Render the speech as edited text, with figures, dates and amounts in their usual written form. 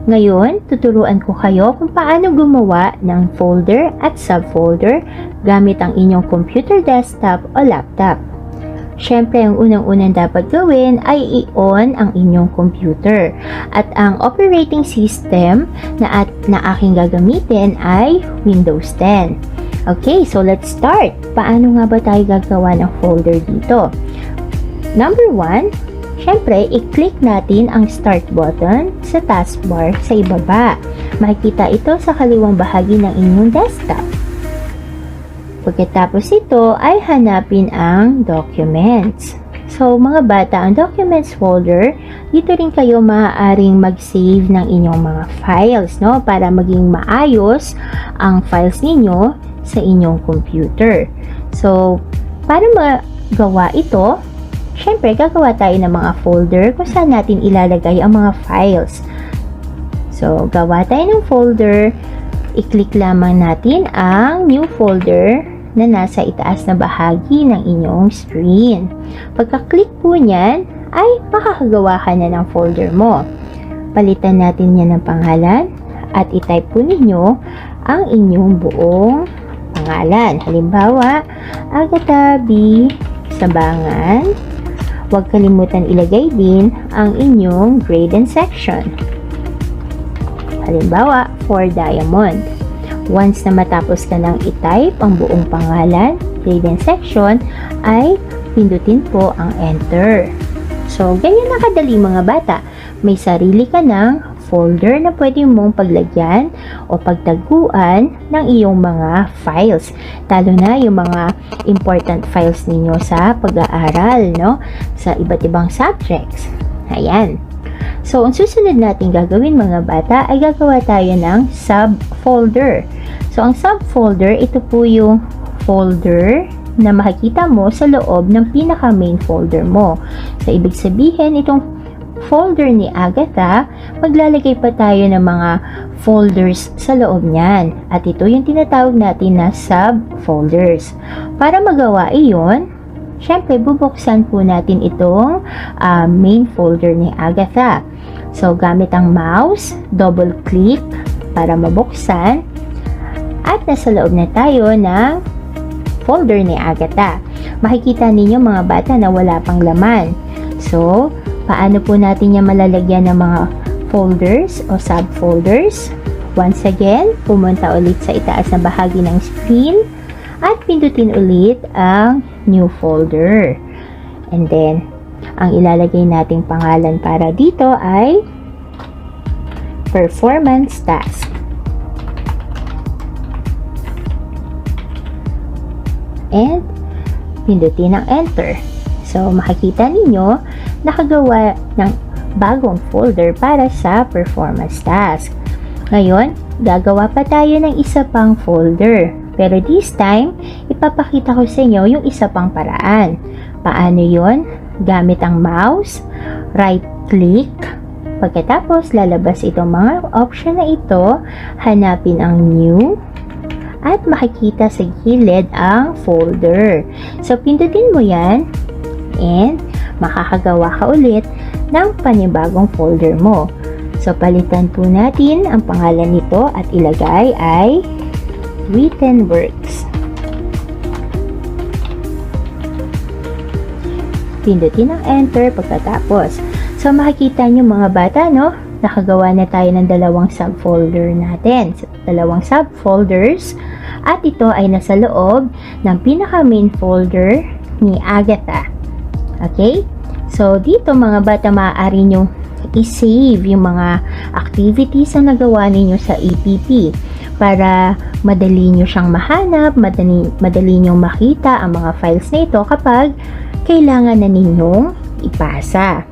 Ngayon, tuturuan ko kayo kung paano gumawa ng folder at subfolder gamit ang inyong computer desktop o laptop. Siyempre, ang unang-unang dapat gawin ay i-on ang inyong computer. At ang operating system na aking gagamitin ay Windows 10. Okay, so let's start. Paano nga ba tayo gagawa ng folder dito? Number 1, siyempre, i-click natin ang Start button sa taskbar sa ibaba. Makikita ito sa kaliwang bahagi ng inyong desktop. Pagkatapos ito ay hanapin ang Documents. So, mga bata, ang Documents folder, dito rin kayo maaaring mag-save ng inyong mga files, no? Para maging maayos ang files ninyo sa inyong computer. So, para magawa ito, siyempre, gagawa tayo ng mga folder kung saan natin ilalagay ang mga files. So, gawa tayo ng folder. I-click lamang natin ang new folder na nasa itaas na bahagi ng inyong screen. Pagka-click po niyan, ay makakagawa ka na ng folder mo. Palitan natin yan ng pangalan at i-type po ninyo ang inyong buong pangalan. Halimbawa, Agatha B. Sabangan. Huwag kalimutan ilagay din ang inyong grade and section. Halimbawa, for Diamond. Once na matapos ka nang i-type ang buong pangalan, grade and section, ay pindutin po ang enter. So, ganyan na kadali mga bata. May sarili ka ng folder na pwede mong paglagyan o pagtaguan ng iyong mga files. Talo na yung mga important files ninyo sa pag-aaral, no? Sa iba't ibang subjects. Ayan. So, ang susunod natin gagawin mga bata ay gagawa tayo ng subfolder. So, ang subfolder, ito po yung folder na makikita mo sa loob ng pinaka-main folder mo. So, ibig sabihin, itong folder ni Agatha, maglalagay pa tayo ng mga folders sa loob niyan. At ito yung tinatawag natin na subfolders. Para magawa iyon, syempre, bubuksan po natin itong main folder ni Agatha. So, gamit ang mouse, double-click para mabuksan. At nasa loob na tayo ng folder ni Agatha. Makikita ninyo mga bata na wala pang laman. So, paano po natin yan malalagyan ng mga folders o subfolders? Once again, pumunta ulit sa itaas na bahagi ng screen at pindutin ulit ang new folder. And then, ang ilalagay nating pangalan para dito ay performance task. And pindutin ang enter. So, makikita ninyo nakagawa ng bagong folder para sa performance task. Ngayon, gagawa pa tayo ng isa pang folder. Pero this time, ipapakita ko sa inyo yung isa pang paraan. Paano yon? Gamit ang mouse, right-click. Pagkatapos, lalabas itong mga option na ito. Hanapin ang new. At makikita sa gilid ang folder. So, pindutin mo yan. And, makakagawa ka ulit ng panibagong folder mo. So, palitan po natin ang pangalan nito at ilagay ay Written Works. Pindutin ang enter pagkatapos. So, makikita nyo mga bata, no? Nakagawa na tayo ng dalawang subfolder natin. Dalawang subfolders. At ito ay nasa loob ng pinaka-main folder ni Agatha. Okay? So, dito mga bata, maaari nyo i-save yung mga activities na nagawa ninyo sa EPP para madali nyo siyang mahanap, madali nyo makita ang mga files na ito kapag kailangan na ninyong ipasa.